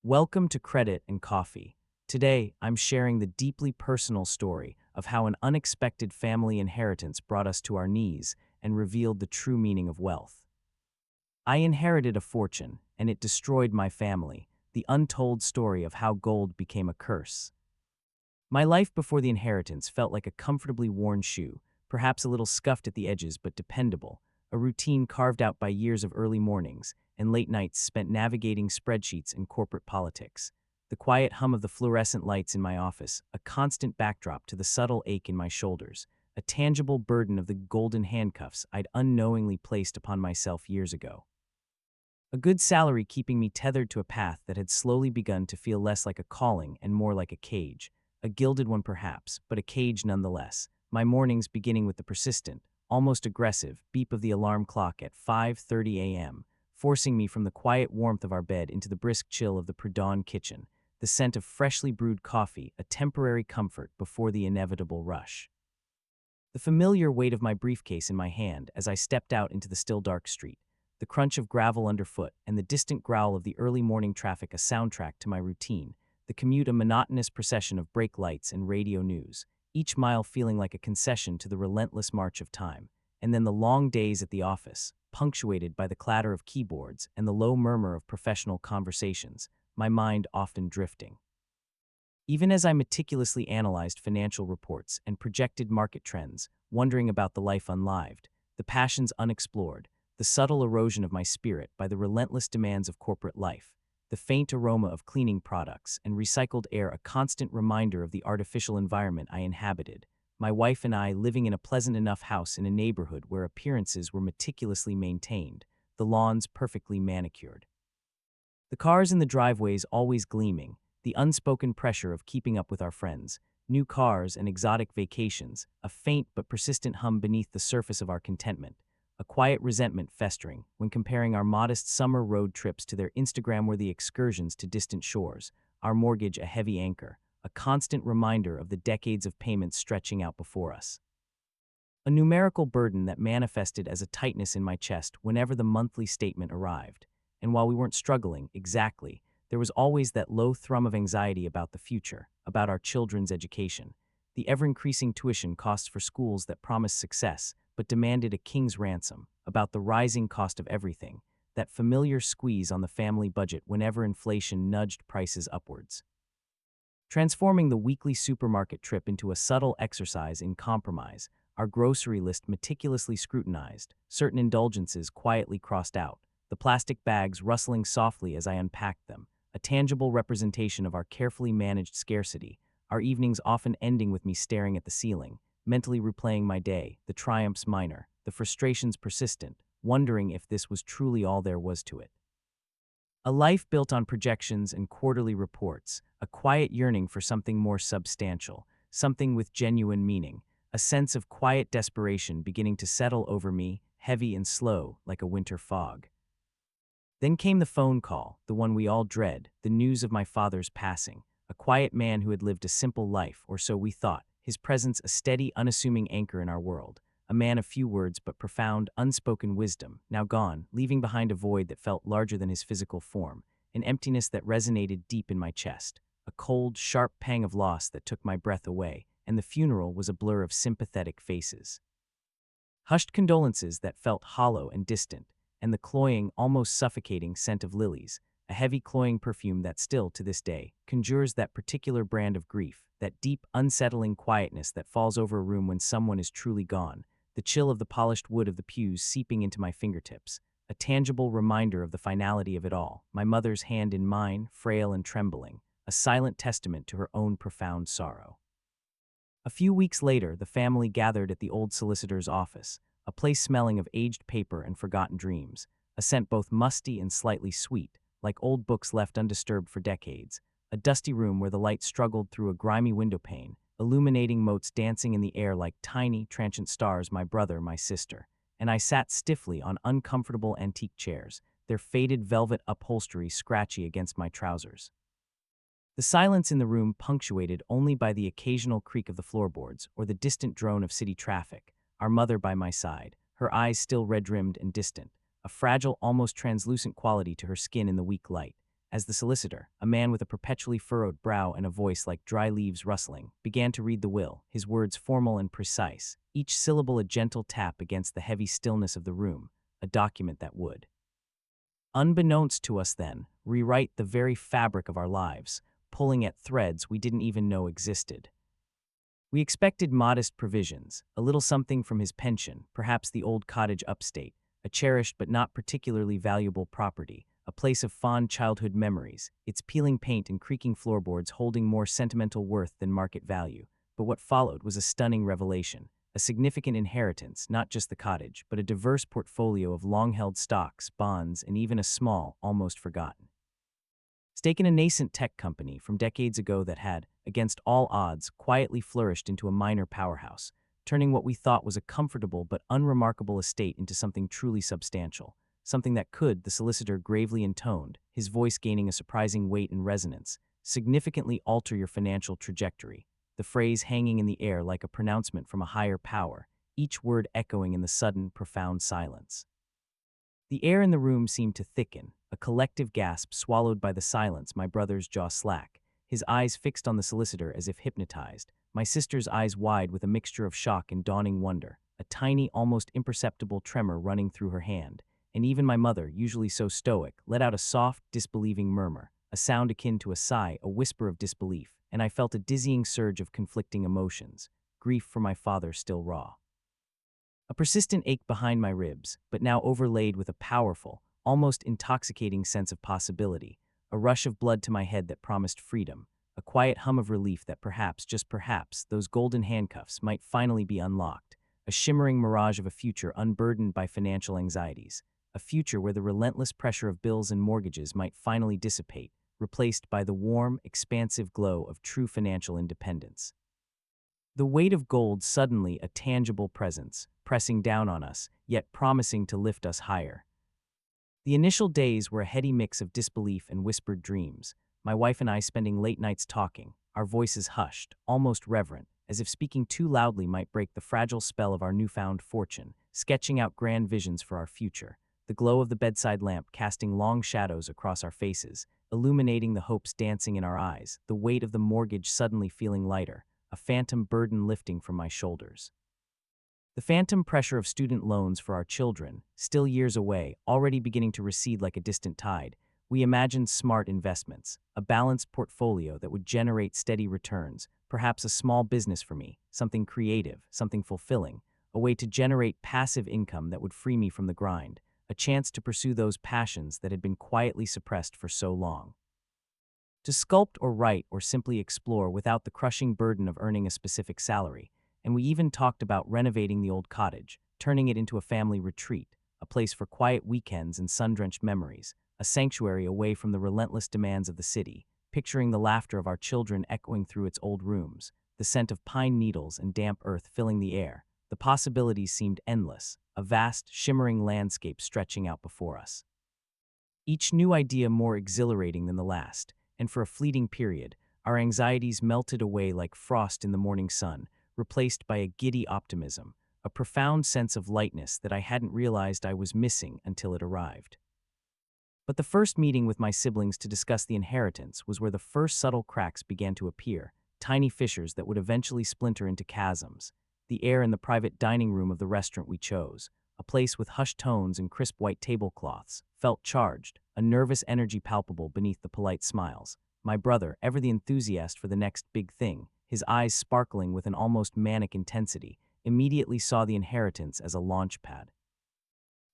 Welcome to Credit and Coffee. Today, I'm sharing the deeply personal story of how an unexpected family inheritance brought us to our knees and revealed the true meaning of wealth. I inherited a fortune, and it destroyed my family, the untold story of how gold became a curse. My life before the inheritance felt like a comfortably worn shoe, perhaps a little scuffed at the edges but dependable, a routine carved out by years of early mornings and late nights spent navigating spreadsheets and corporate politics. The quiet hum of the fluorescent lights in my office, a constant backdrop to the subtle ache in my shoulders, a tangible burden of the golden handcuffs I'd unknowingly placed upon myself years ago. A good salary keeping me tethered to a path that had slowly begun to feel less like a calling and more like a cage. A gilded one perhaps, but a cage nonetheless. My mornings beginning with the persistent, almost aggressive, beep of the alarm clock at 5:30 a.m., forcing me from the quiet warmth of our bed into the brisk chill of the pre-dawn kitchen, the scent of freshly brewed coffee, a temporary comfort before the inevitable rush. The familiar weight of my briefcase in my hand as I stepped out into the still dark street, the crunch of gravel underfoot, and the distant growl of the early morning traffic a soundtrack to my routine, the commute a monotonous procession of brake lights and radio news, each mile feeling like a concession to the relentless march of time, and then the long days at the office, punctuated by the clatter of keyboards and the low murmur of professional conversations, my mind often drifting. Even as I meticulously analyzed financial reports and projected market trends, wondering about the life unlived, the passions unexplored, the subtle erosion of my spirit by the relentless demands of corporate life, the faint aroma of cleaning products and recycled air a constant reminder of the artificial environment I inhabited, my wife and I living in a pleasant enough house in a neighborhood where appearances were meticulously maintained, the lawns perfectly manicured. The cars in the driveways always gleaming, the unspoken pressure of keeping up with our friends, new cars and exotic vacations, a faint but persistent hum beneath the surface of our contentment, a quiet resentment festering when comparing our modest summer road trips to their Instagram-worthy excursions to distant shores, our mortgage a heavy anchor, a constant reminder of the decades of payments stretching out before us. A numerical burden that manifested as a tightness in my chest whenever the monthly statement arrived. And while we weren't struggling, exactly, there was always that low thrum of anxiety about the future, about our children's education, the ever-increasing tuition costs for schools that promised success but demanded a king's ransom, about the rising cost of everything, that familiar squeeze on the family budget whenever inflation nudged prices upwards. Transforming the weekly supermarket trip into a subtle exercise in compromise, our grocery list meticulously scrutinized, certain indulgences quietly crossed out, the plastic bags rustling softly as I unpacked them, a tangible representation of our carefully managed scarcity, our evenings often ending with me staring at the ceiling, mentally replaying my day, the triumphs minor, the frustrations persistent, wondering if this was truly all there was to it. A life built on projections and quarterly reports, a quiet yearning for something more substantial, something with genuine meaning, a sense of quiet desperation beginning to settle over me, heavy and slow, like a winter fog. Then came the phone call, the one we all dread, the news of my father's passing, a quiet man who had lived a simple life, or so we thought, his presence a steady, unassuming anchor in our world, a man of few words but profound, unspoken wisdom, now gone, leaving behind a void that felt larger than his physical form, an emptiness that resonated deep in my chest, a cold, sharp pang of loss that took my breath away, and the funeral was a blur of sympathetic faces. Hushed condolences that felt hollow and distant, and the cloying, almost suffocating scent of lilies, a heavy cloying perfume that still, to this day, conjures that particular brand of grief, that deep, unsettling quietness that falls over a room when someone is truly gone, the chill of the polished wood of the pews seeping into my fingertips, a tangible reminder of the finality of it all, my mother's hand in mine, frail and trembling, a silent testament to her own profound sorrow. A few weeks later, the family gathered at the old solicitor's office, a place smelling of aged paper and forgotten dreams, a scent both musty and slightly sweet, like old books left undisturbed for decades, a dusty room where the light struggled through a grimy windowpane, illuminating motes dancing in the air like tiny, transient stars, my brother, my sister, and I sat stiffly on uncomfortable antique chairs, their faded velvet upholstery scratchy against my trousers. The silence in the room punctuated only by the occasional creak of the floorboards or the distant drone of city traffic, our mother by my side, her eyes still red-rimmed and distant, a fragile, almost translucent quality to her skin in the weak light, as the solicitor, a man with a perpetually furrowed brow and a voice like dry leaves rustling, began to read the will, his words formal and precise, each syllable a gentle tap against the heavy stillness of the room, a document that would, unbeknownst to us then, rewrite the very fabric of our lives, pulling at threads we didn't even know existed. We expected modest provisions, a little something from his pension, perhaps the old cottage upstate, a cherished but not particularly valuable property, a place of fond childhood memories, its peeling paint and creaking floorboards holding more sentimental worth than market value. But what followed was a stunning revelation, a significant inheritance, not just the cottage, but a diverse portfolio of long-held stocks, bonds, and even a small, almost forgotten stake in a nascent tech company from decades ago that had, against all odds, quietly flourished into a minor powerhouse, turning what we thought was a comfortable but unremarkable estate into something truly substantial, something that could, the solicitor gravely intoned, his voice gaining a surprising weight and resonance, significantly alter your financial trajectory, the phrase hanging in the air like a pronouncement from a higher power, each word echoing in the sudden, profound silence. The air in the room seemed to thicken, a collective gasp swallowed by the silence, my brother's jaw slack, his eyes fixed on the solicitor as if hypnotized, my sister's eyes wide with a mixture of shock and dawning wonder, a tiny, almost imperceptible tremor running through her hand, and even my mother, usually so stoic, let out a soft, disbelieving murmur, a sound akin to a sigh, a whisper of disbelief, and I felt a dizzying surge of conflicting emotions, grief for my father still raw, a persistent ache behind my ribs, but now overlaid with a powerful, almost intoxicating sense of possibility, a rush of blood to my head that promised freedom, a quiet hum of relief that perhaps, just perhaps, those golden handcuffs might finally be unlocked, a shimmering mirage of a future unburdened by financial anxieties, a future where the relentless pressure of bills and mortgages might finally dissipate, replaced by the warm, expansive glow of true financial independence. The weight of gold suddenly a tangible presence, pressing down on us, yet promising to lift us higher. The initial days were a heady mix of disbelief and whispered dreams, my wife and I spending late nights talking, our voices hushed, almost reverent, as if speaking too loudly might break the fragile spell of our newfound fortune, sketching out grand visions for our future, the glow of the bedside lamp casting long shadows across our faces, illuminating the hopes dancing in our eyes, the weight of the mortgage suddenly feeling lighter, a phantom burden lifting from my shoulders. The phantom pressure of student loans for our children, still years away, already beginning to recede like a distant tide, we imagined smart investments, a balanced portfolio that would generate steady returns, perhaps a small business for me, something creative, something fulfilling, a way to generate passive income that would free me from the grind, a chance to pursue those passions that had been quietly suppressed for so long. To sculpt or write or simply explore without the crushing burden of earning a specific salary, and we even talked about renovating the old cottage, turning it into a family retreat, a place for quiet weekends and sun-drenched memories, a sanctuary away from the relentless demands of the city, picturing the laughter of our children echoing through its old rooms, the scent of pine needles and damp earth filling the air. The possibilities seemed endless, a vast, shimmering landscape stretching out before us. Each new idea more exhilarating than the last, and for a fleeting period, our anxieties melted away like frost in the morning sun, replaced by a giddy optimism, a profound sense of lightness that I hadn't realized I was missing until it arrived. But the first meeting with my siblings to discuss the inheritance was where the first subtle cracks began to appear, tiny fissures that would eventually splinter into chasms. The air in the private dining room of the restaurant we chose, a place with hushed tones and crisp white tablecloths, felt charged, a nervous energy palpable beneath the polite smiles. My brother, ever the enthusiast for the next big thing, his eyes sparkling with an almost manic intensity, immediately saw the inheritance as a launch pad.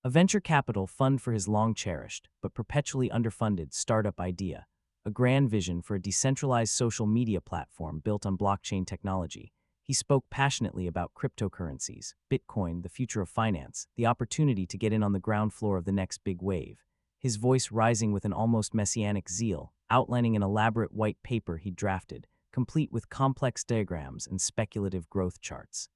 A venture capital fund for his long-cherished, but perpetually underfunded startup idea, a grand vision for a decentralized social media platform built on blockchain technology. He spoke passionately about cryptocurrencies, Bitcoin, the future of finance, the opportunity to get in on the ground floor of the next big wave, his voice rising with an almost messianic zeal, outlining an elaborate white paper he'd drafted, complete with complex diagrams and speculative growth charts.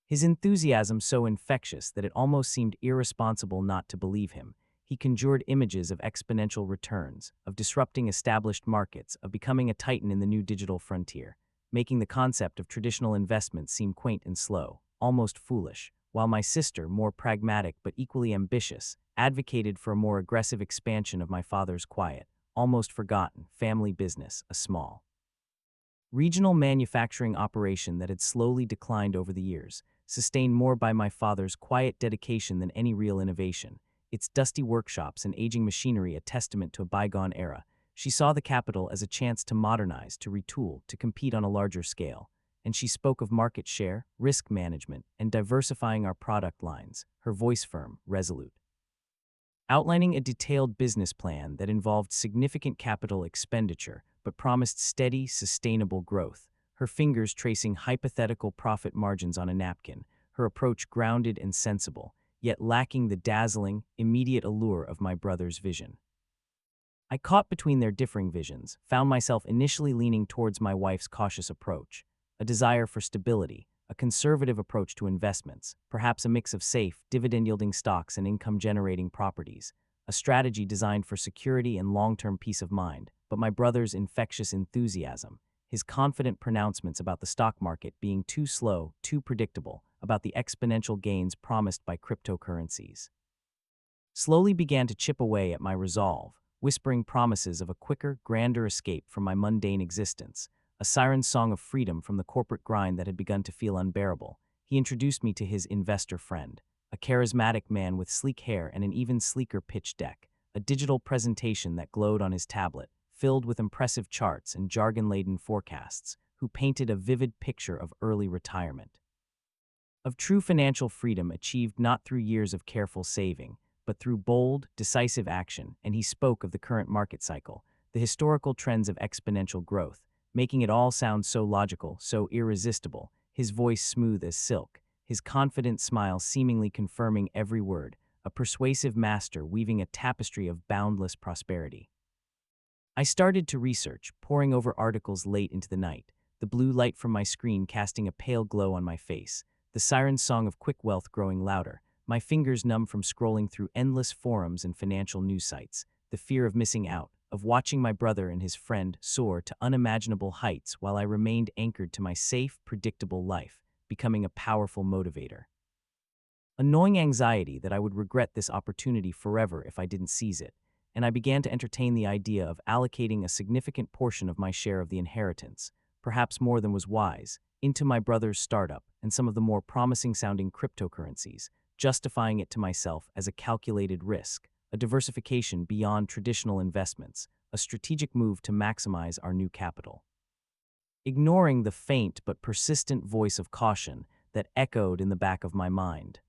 His enthusiasm so infectious that it almost seemed irresponsible not to believe him. He conjured images of exponential returns, of disrupting established markets, of becoming a titan in the new digital frontier, making the concept of traditional investments seem quaint and slow, almost foolish, while my sister, more pragmatic but equally ambitious, advocated for a more aggressive expansion of my father's quiet, almost forgotten, family business, a small regional manufacturing operation that had slowly declined over the years, sustained more by my father's quiet dedication than any real innovation. Its dusty workshops and aging machinery a testament to a bygone era. She saw the capital as a chance to modernize, to retool, to compete on a larger scale. And she spoke of market share, risk management, and diversifying our product lines, her voice firm, resolute. Outlining a detailed business plan that involved significant capital expenditure but promised steady, sustainable growth, her fingers tracing hypothetical profit margins on a napkin, her approach grounded and sensible, yet lacking the dazzling, immediate allure of my brother's vision. I caught between their differing visions, found myself initially leaning towards my wife's cautious approach, a desire for stability, a conservative approach to investments, perhaps a mix of safe, dividend-yielding stocks and income-generating properties, a strategy designed for security and long-term peace of mind. But my brother's infectious enthusiasm, his confident pronouncements about the stock market being too slow, too predictable, about the exponential gains promised by cryptocurrencies, slowly began to chip away at my resolve, whispering promises of a quicker, grander escape from my mundane existence, a siren song of freedom from the corporate grind that had begun to feel unbearable. He introduced me to his investor friend, a charismatic man with sleek hair and an even sleeker pitch deck, a digital presentation that glowed on his tablet, filled with impressive charts and jargon-laden forecasts, who painted a vivid picture of early retirement, of true financial freedom achieved not through years of careful saving, but through bold, decisive action. And he spoke of the current market cycle, the historical trends of exponential growth, making it all sound so logical, so irresistible, his voice smooth as silk, his confident smile seemingly confirming every word, a persuasive master weaving a tapestry of boundless prosperity. I started to research, poring over articles late into the night, the blue light from my screen casting a pale glow on my face, the siren song of quick wealth growing louder, my fingers numb from scrolling through endless forums and financial news sites, the fear of missing out, of watching my brother and his friend soar to unimaginable heights while I remained anchored to my safe, predictable life, becoming a powerful motivator. A gnawing anxiety that I would regret this opportunity forever if I didn't seize it, and I began to entertain the idea of allocating a significant portion of my share of the inheritance, perhaps more than was wise, into my brother's startup and some of the more promising-sounding cryptocurrencies, justifying it to myself as a calculated risk, a diversification beyond traditional investments, a strategic move to maximize our new capital. Ignoring the faint but persistent voice of caution that echoed in the back of my mind.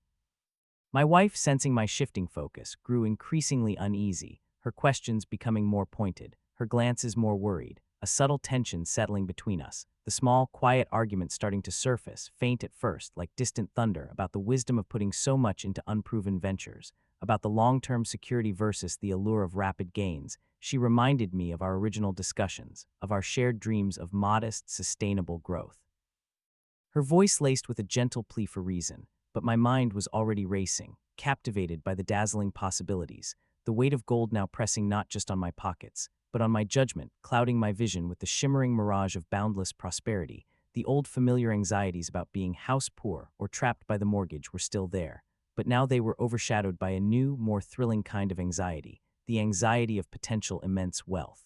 My wife, sensing my shifting focus, grew increasingly uneasy, her questions becoming more pointed, her glances more worried, a subtle tension settling between us, the small, quiet argument starting to surface, faint at first, like distant thunder, about the wisdom of putting so much into unproven ventures, about the long-term security versus the allure of rapid gains. She reminded me of our original discussions, of our shared dreams of modest, sustainable growth. Her voice laced with a gentle plea for reason, but my mind was already racing, captivated by the dazzling possibilities, the weight of gold now pressing not just on my pockets, but on my judgment, clouding my vision with the shimmering mirage of boundless prosperity. The old familiar anxieties about being house poor or trapped by the mortgage were still there, but now they were overshadowed by a new, more thrilling kind of anxiety, the anxiety of potential immense wealth.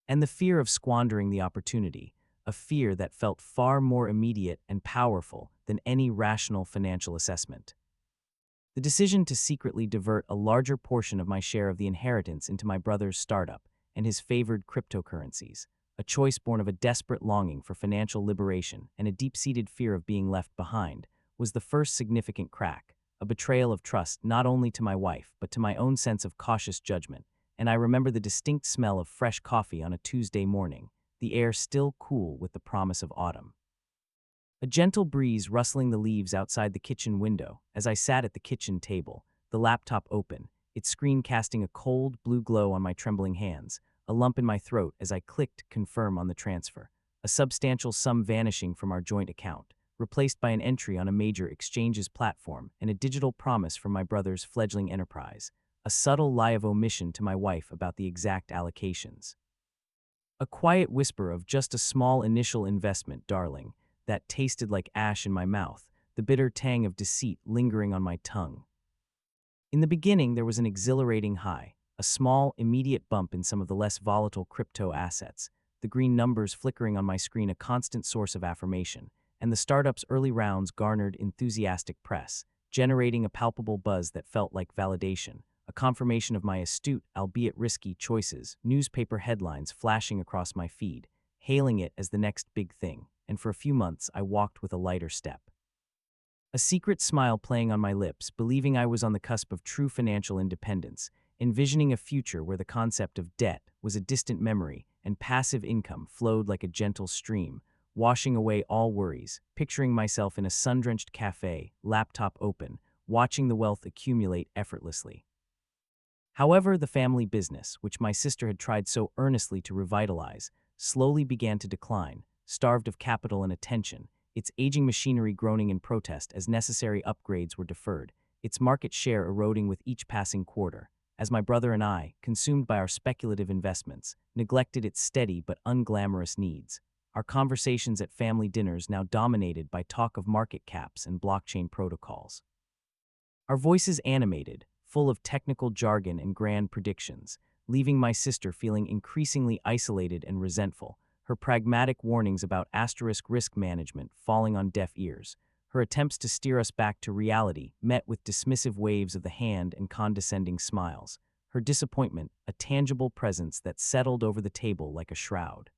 And the fear of squandering the opportunity, a fear that felt far more immediate and powerful than any rational financial assessment. The decision to secretly divert a larger portion of my share of the inheritance into my brother's startup and his favored cryptocurrencies, a choice born of a desperate longing for financial liberation and a deep-seated fear of being left behind, was the first significant crack, a betrayal of trust not only to my wife but to my own sense of cautious judgment. And I remember the distinct smell of fresh coffee on a Tuesday morning, the air still cool with the promise of autumn. A gentle breeze rustling the leaves outside the kitchen window as I sat at the kitchen table, the laptop open, its screen casting a cold, blue glow on my trembling hands, a lump in my throat as I clicked confirm on the transfer, a substantial sum vanishing from our joint account, replaced by an entry on a major exchange's platform and a digital promise from my brother's fledgling enterprise, a subtle lie of omission to my wife about the exact allocations. A quiet whisper of just a small initial investment, darling, that tasted like ash in my mouth, the bitter tang of deceit lingering on my tongue. In the beginning, there was an exhilarating high, a small, immediate bump in some of the less volatile crypto assets, the green numbers flickering on my screen a constant source of affirmation, and the startup's early rounds garnered enthusiastic press, generating a palpable buzz that felt like validation, a confirmation of my astute, albeit risky, choices, newspaper headlines flashing across my feed, hailing it as the next big thing, and for a few months I walked with a lighter step. A secret smile playing on my lips, believing I was on the cusp of true financial independence, envisioning a future where the concept of debt was a distant memory and passive income flowed like a gentle stream, washing away all worries, picturing myself in a sun-drenched cafe, laptop open, watching the wealth accumulate effortlessly. However, the family business, which my sister had tried so earnestly to revitalize, slowly began to decline, starved of capital and attention, its aging machinery groaning in protest as necessary upgrades were deferred, its market share eroding with each passing quarter, as my brother and I, consumed by our speculative investments, neglected its steady but unglamorous needs. Our conversations at family dinners now dominated by talk of market caps and blockchain protocols. Our voices animated, full of technical jargon and grand predictions, leaving my sister feeling increasingly isolated and resentful, her pragmatic warnings about asterisk risk management falling on deaf ears, her attempts to steer us back to reality met with dismissive waves of the hand and condescending smiles, her disappointment a tangible presence that settled over the table like a shroud.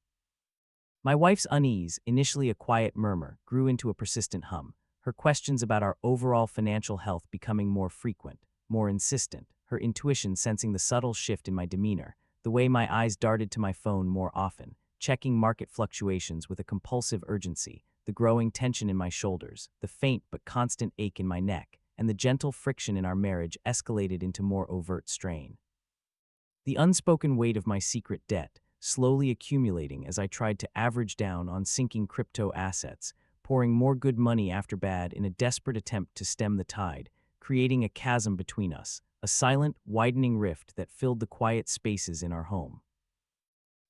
My wife's unease, initially a quiet murmur, grew into a persistent hum, her questions about our overall financial health becoming more frequent, more insistent, her intuition sensing the subtle shift in my demeanor, the way my eyes darted to my phone more often, checking market fluctuations with a compulsive urgency, the growing tension in my shoulders, the faint but constant ache in my neck, and the gentle friction in our marriage escalated into more overt strain. The unspoken weight of my secret debt, slowly accumulating as I tried to average down on sinking crypto assets, pouring more good money after bad in a desperate attempt to stem the tide, creating a chasm between us, a silent, widening rift that filled the quiet spaces in our home.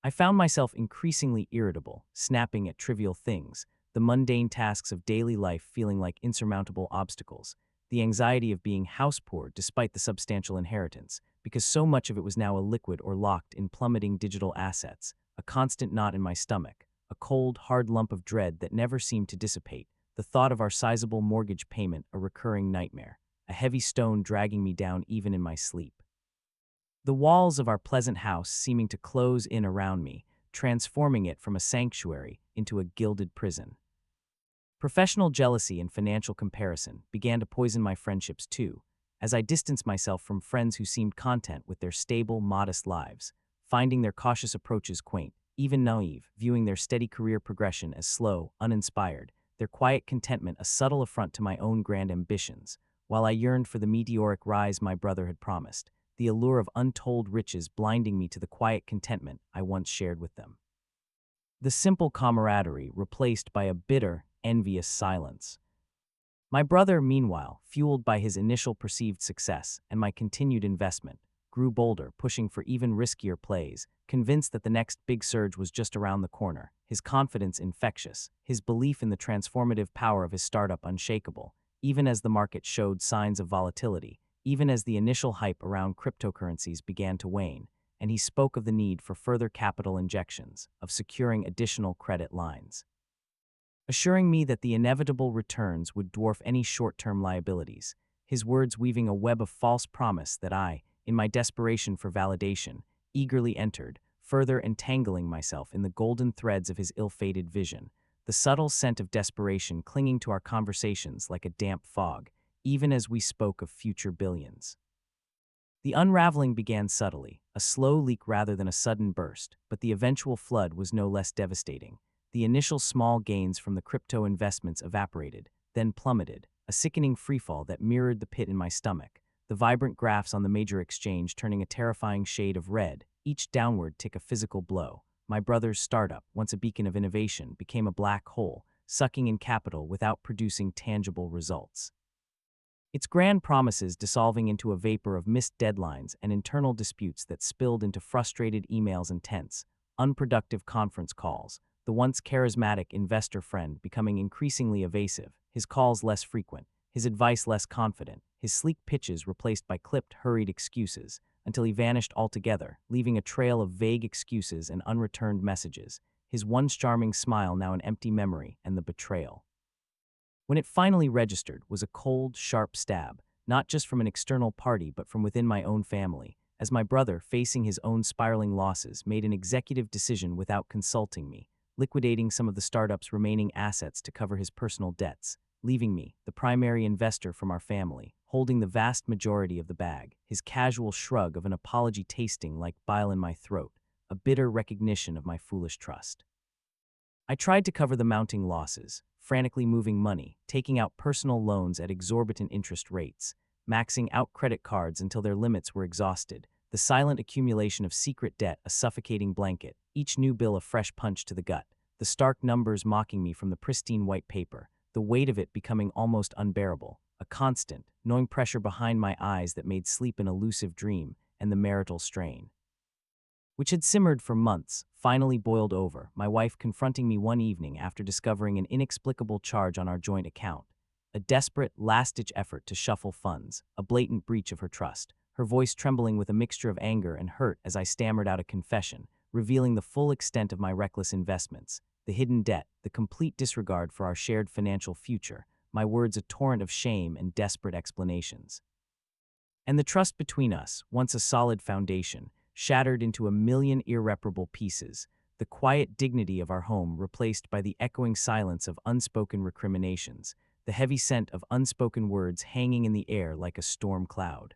I found myself increasingly irritable, snapping at trivial things, the mundane tasks of daily life feeling like insurmountable obstacles, the anxiety of being house poor despite the substantial inheritance, because so much of it was now illiquid or locked in plummeting digital assets, a constant knot in my stomach, a cold, hard lump of dread that never seemed to dissipate, the thought of our sizable mortgage payment a recurring nightmare, a heavy stone dragging me down even in my sleep. The walls of our pleasant house seeming to close in around me, transforming it from a sanctuary into a gilded prison. Professional jealousy and financial comparison began to poison my friendships too, as I distanced myself from friends who seemed content with their stable, modest lives, finding their cautious approaches quaint, even naive, viewing their steady career progression as slow, uninspired, their quiet contentment a subtle affront to my own grand ambitions, while I yearned for the meteoric rise my brother had promised, the allure of untold riches blinding me to the quiet contentment I once shared with them. The simple camaraderie replaced by a bitter, envious silence. My brother, meanwhile, fueled by his initial perceived success and my continued investment, grew bolder, pushing for even riskier plays, convinced that the next big surge was just around the corner, his confidence infectious, his belief in the transformative power of his startup unshakable, even as the market showed signs of volatility, even as the initial hype around cryptocurrencies began to wane, and he spoke of the need for further capital injections, of securing additional credit lines, assuring me that the inevitable returns would dwarf any short-term liabilities, his words weaving a web of false promise that I, in my desperation for validation, eagerly entered, further entangling myself in the golden threads of his ill-fated vision, the subtle scent of desperation clinging to our conversations like a damp fog, even as we spoke of future billions. The unraveling began subtly, a slow leak rather than a sudden burst, but the eventual flood was no less devastating. The initial small gains from the crypto investments evaporated, then plummeted, a sickening freefall that mirrored the pit in my stomach, the vibrant graphs on the major exchange turning a terrifying shade of red, each downward tick a physical blow. My brother's startup, once a beacon of innovation, became a black hole, sucking in capital without producing tangible results. Its grand promises dissolving into a vapor of missed deadlines and internal disputes that spilled into frustrated emails and tense, unproductive conference calls, the once charismatic investor friend becoming increasingly evasive, his calls less frequent, his advice less confident, his sleek pitches replaced by clipped, hurried excuses, until he vanished altogether, leaving a trail of vague excuses and unreturned messages, his once charming smile now an empty memory, and the betrayal. When it finally registered was a cold, sharp stab, not just from an external party but from within my own family, as my brother, facing his own spiraling losses, made an executive decision without consulting me, liquidating some of the startup's remaining assets to cover his personal debts, leaving me, the primary investor from our family, holding the vast majority of the bag, his casual shrug of an apology tasting like bile in my throat, a bitter recognition of my foolish trust. I tried to cover the mounting losses, frantically moving money, taking out personal loans at exorbitant interest rates, maxing out credit cards until their limits were exhausted, the silent accumulation of secret debt a suffocating blanket, each new bill a fresh punch to the gut, the stark numbers mocking me from the pristine white paper, the weight of it becoming almost unbearable, a constant, gnawing pressure behind my eyes that made sleep an elusive dream, and the marital strain, which had simmered for months, finally boiled over, my wife confronting me one evening after discovering an inexplicable charge on our joint account. A desperate, last-ditch effort to shuffle funds, a blatant breach of her trust, her voice trembling with a mixture of anger and hurt as I stammered out a confession, revealing the full extent of my reckless investments, the hidden debt, the complete disregard for our shared financial future, my words a torrent of shame and desperate explanations. And the trust between us, once a solid foundation, shattered into a million irreparable pieces, the quiet dignity of our home replaced by the echoing silence of unspoken recriminations, the heavy scent of unspoken words hanging in the air like a storm cloud.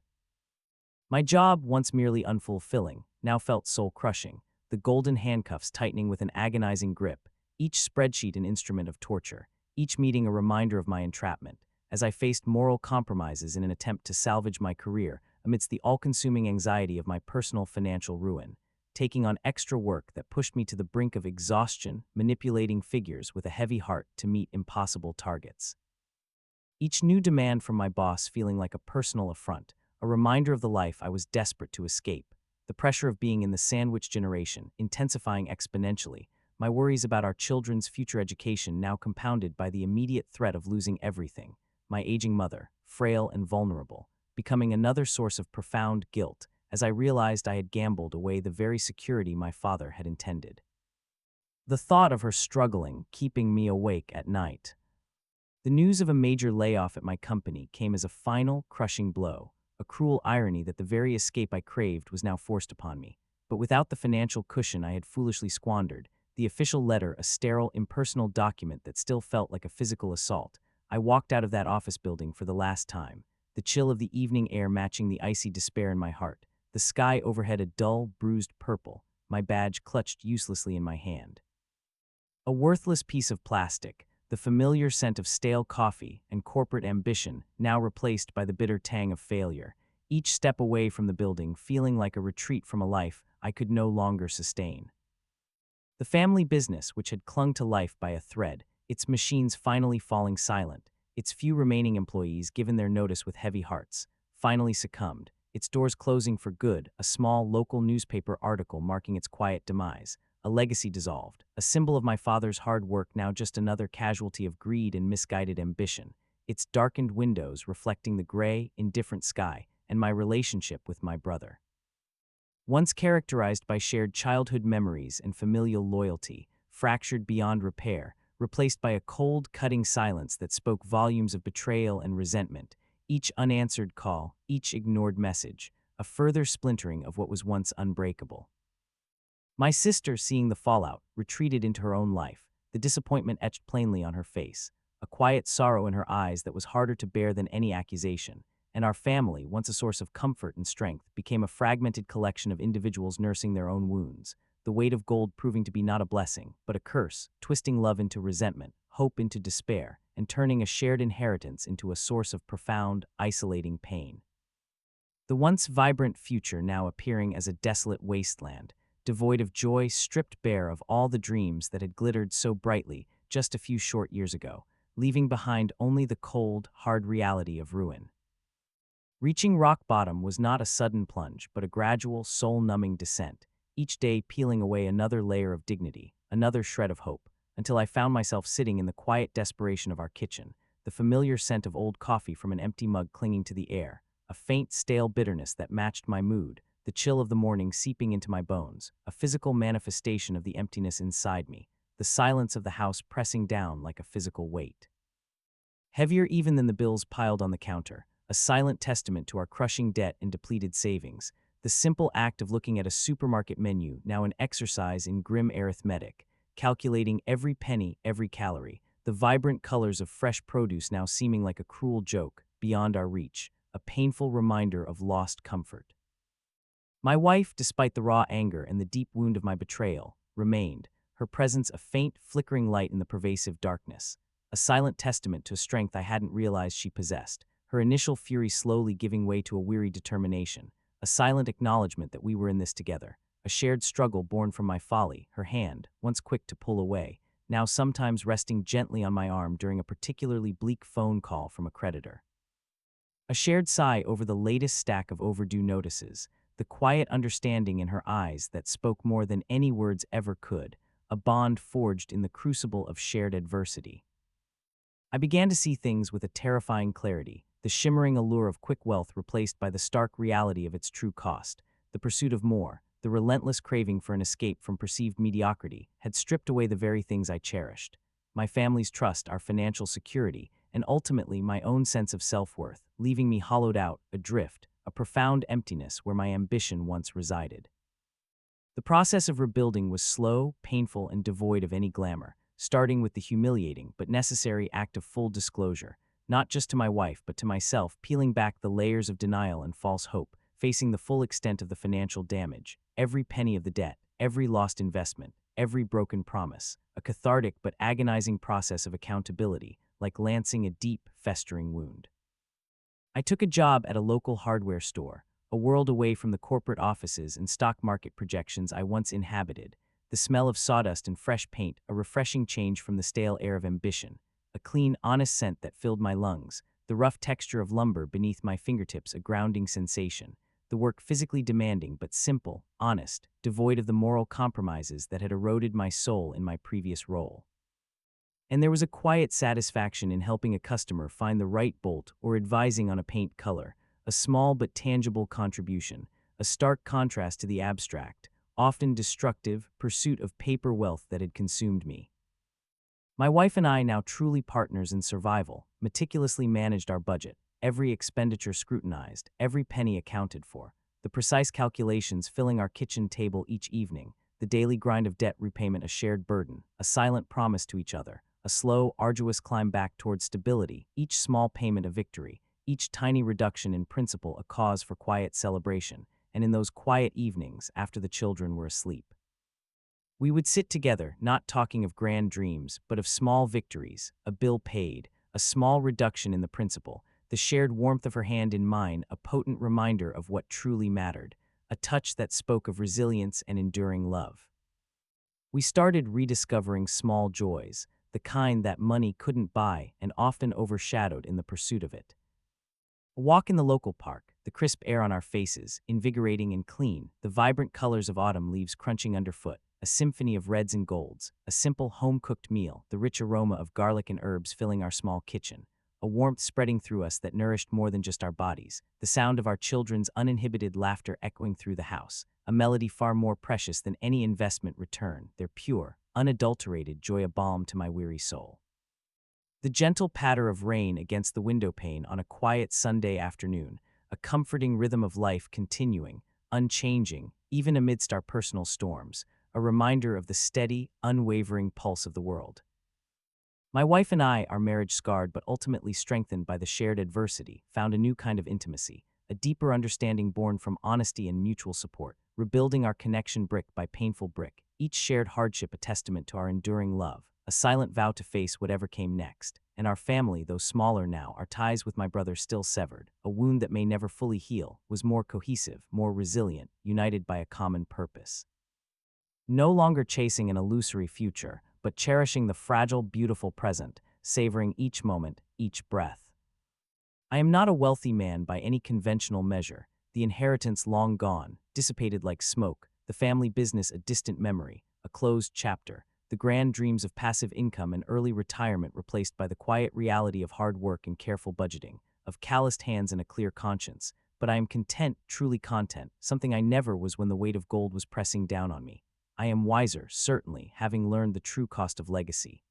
My job, once merely unfulfilling, now felt soul-crushing, the golden handcuffs tightening with an agonizing grip, each spreadsheet an instrument of torture, each meeting a reminder of my entrapment, as I faced moral compromises in an attempt to salvage my career amidst the all-consuming anxiety of my personal financial ruin, taking on extra work that pushed me to the brink of exhaustion, manipulating figures with a heavy heart to meet impossible targets. Each new demand from my boss feeling like a personal affront, a reminder of the life I was desperate to escape, the pressure of being in the sandwich generation intensifying exponentially, my worries about our children's future education now compounded by the immediate threat of losing everything, my aging mother, frail and vulnerable, becoming another source of profound guilt as I realized I had gambled away the very security my father had intended. The thought of her struggling, keeping me awake at night. The news of a major layoff at my company came as a final, crushing blow, a cruel irony that the very escape I craved was now forced upon me. But without the financial cushion I had foolishly squandered, the official letter a sterile, impersonal document that still felt like a physical assault, I walked out of that office building for the last time, the chill of the evening air matching the icy despair in my heart, the sky overhead a dull, bruised purple, my badge clutched uselessly in my hand. A worthless piece of plastic, the familiar scent of stale coffee and corporate ambition now replaced by the bitter tang of failure, each step away from the building feeling like a retreat from a life I could no longer sustain. The family business, which had clung to life by a thread, its machines finally falling silent, its few remaining employees given their notice with heavy hearts, finally succumbed, its doors closing for good, a small local newspaper article marking its quiet demise, a legacy dissolved, a symbol of my father's hard work now just another casualty of greed and misguided ambition, its darkened windows reflecting the gray, indifferent sky, and my relationship with my brother. Once characterized by shared childhood memories and familial loyalty, fractured beyond repair, replaced by a cold, cutting silence that spoke volumes of betrayal and resentment, each unanswered call, each ignored message, a further splintering of what was once unbreakable. My sister, seeing the fallout, retreated into her own life, the disappointment etched plainly on her face, a quiet sorrow in her eyes that was harder to bear than any accusation, and our family, once a source of comfort and strength, became a fragmented collection of individuals nursing their own wounds, the weight of gold proving to be not a blessing, but a curse, twisting love into resentment, hope into despair, and turning a shared inheritance into a source of profound, isolating pain. The once vibrant future now appearing as a desolate wasteland, devoid of joy, stripped bare of all the dreams that had glittered so brightly just a few short years ago, leaving behind only the cold, hard reality of ruin. Reaching rock bottom was not a sudden plunge, but a gradual, soul-numbing descent, each day peeling away another layer of dignity, another shred of hope, until I found myself sitting in the quiet desperation of our kitchen, the familiar scent of old coffee from an empty mug clinging to the air, a faint, stale bitterness that matched my mood, the chill of the morning seeping into my bones, a physical manifestation of the emptiness inside me, the silence of the house pressing down like a physical weight. Heavier even than the bills piled on the counter, a silent testament to our crushing debt and depleted savings, the simple act of looking at a supermarket menu, now an exercise in grim arithmetic, calculating every penny, every calorie, the vibrant colors of fresh produce now seeming like a cruel joke, beyond our reach, a painful reminder of lost comfort. My wife, despite the raw anger and the deep wound of my betrayal, remained, her presence a faint, flickering light in the pervasive darkness, a silent testament to a strength I hadn't realized she possessed, her initial fury slowly giving way to a weary determination, a silent acknowledgement that we were in this together, a shared struggle born from my folly, her hand, once quick to pull away, now sometimes resting gently on my arm during a particularly bleak phone call from a creditor. A shared sigh over the latest stack of overdue notices, the quiet understanding in her eyes that spoke more than any words ever could, a bond forged in the crucible of shared adversity. I began to see things with a terrifying clarity, the shimmering allure of quick wealth replaced by the stark reality of its true cost. The pursuit of more, the relentless craving for an escape from perceived mediocrity, had stripped away the very things I cherished. My family's trust, our financial security, and ultimately my own sense of self-worth, leaving me hollowed out, adrift, a profound emptiness where my ambition once resided. The process of rebuilding was slow, painful, and devoid of any glamour, starting with the humiliating but necessary act of full disclosure, not just to my wife but to myself, peeling back the layers of denial and false hope, facing the full extent of the financial damage, every penny of the debt, every lost investment, every broken promise, a cathartic but agonizing process of accountability, like lancing a deep, festering wound. I took a job at a local hardware store, a world away from the corporate offices and stock market projections I once inhabited, the smell of sawdust and fresh paint a refreshing change from the stale air of ambition, a clean, honest scent that filled my lungs, the rough texture of lumber beneath my fingertips a grounding sensation, the work physically demanding but simple, honest, devoid of the moral compromises that had eroded my soul in my previous role. And there was a quiet satisfaction in helping a customer find the right bolt or advising on a paint color, a small but tangible contribution, a stark contrast to the abstract, often destructive, pursuit of paper wealth that had consumed me. My wife and I, now truly partners in survival, meticulously managed our budget, every expenditure scrutinized, every penny accounted for, the precise calculations filling our kitchen table each evening, the daily grind of debt repayment a shared burden, a silent promise to each other, a slow, arduous climb back towards stability, each small payment a victory, each tiny reduction in principal a cause for quiet celebration, and in those quiet evenings after the children were asleep. We would sit together, not talking of grand dreams, but of small victories, a bill paid, a small reduction in the principal, the shared warmth of her hand in mine a potent reminder of what truly mattered, a touch that spoke of resilience and enduring love. We started rediscovering small joys, the kind that money couldn't buy and often overshadowed in the pursuit of it. A walk in the local park, the crisp air on our faces, invigorating and clean, the vibrant colors of autumn leaves crunching underfoot, a symphony of reds and golds, a simple home-cooked meal, the rich aroma of garlic and herbs filling our small kitchen, a warmth spreading through us that nourished more than just our bodies, the sound of our children's uninhibited laughter echoing through the house, a melody far more precious than any investment return, their pure, unadulterated joy a balm to my weary soul. The gentle patter of rain against the windowpane on a quiet Sunday afternoon, a comforting rhythm of life continuing, unchanging, even amidst our personal storms, a reminder of the steady, unwavering pulse of the world. My wife and I, our marriage scarred but ultimately strengthened by the shared adversity, found a new kind of intimacy, a deeper understanding born from honesty and mutual support, rebuilding our connection brick by painful brick, each shared hardship a testament to our enduring love, a silent vow to face whatever came next. And our family, though smaller now, our ties with my brother still severed, a wound that may never fully heal, was more cohesive, more resilient, united by a common purpose. No longer chasing an illusory future, but cherishing the fragile, beautiful present, savoring each moment, each breath. I am not a wealthy man by any conventional measure, the inheritance long gone, dissipated like smoke, the family business a distant memory, a closed chapter, the grand dreams of passive income and early retirement replaced by the quiet reality of hard work and careful budgeting, of calloused hands and a clear conscience, but I am content, truly content, something I never was when the weight of gold was pressing down on me. I am wiser, certainly, having learned the true cost of legacy.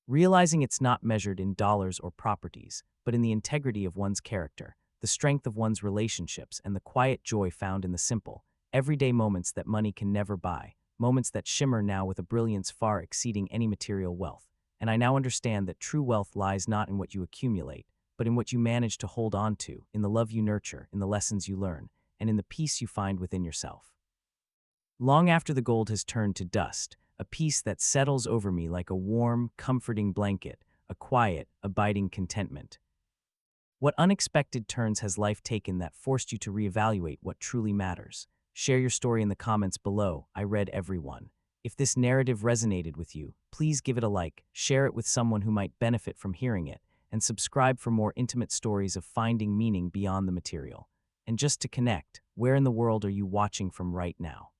Realizing it's not measured in dollars or properties, but in the integrity of one's character, the strength of one's relationships, and the quiet joy found in the simple, everyday moments that money can never buy, moments that shimmer now with a brilliance far exceeding any material wealth. And I now understand that true wealth lies not in what you accumulate, but in what you manage to hold on to, in the love you nurture, in the lessons you learn, and in the peace you find within yourself. Long after the gold has turned to dust, a peace that settles over me like a warm, comforting blanket, a quiet, abiding contentment. What unexpected turns has life taken that forced you to reevaluate what truly matters? Share your story in the comments below. I read every one. If this narrative resonated with you, please give it a like, share it with someone who might benefit from hearing it, and subscribe for more intimate stories of finding meaning beyond the material. And just to connect, where in the world are you watching from right now?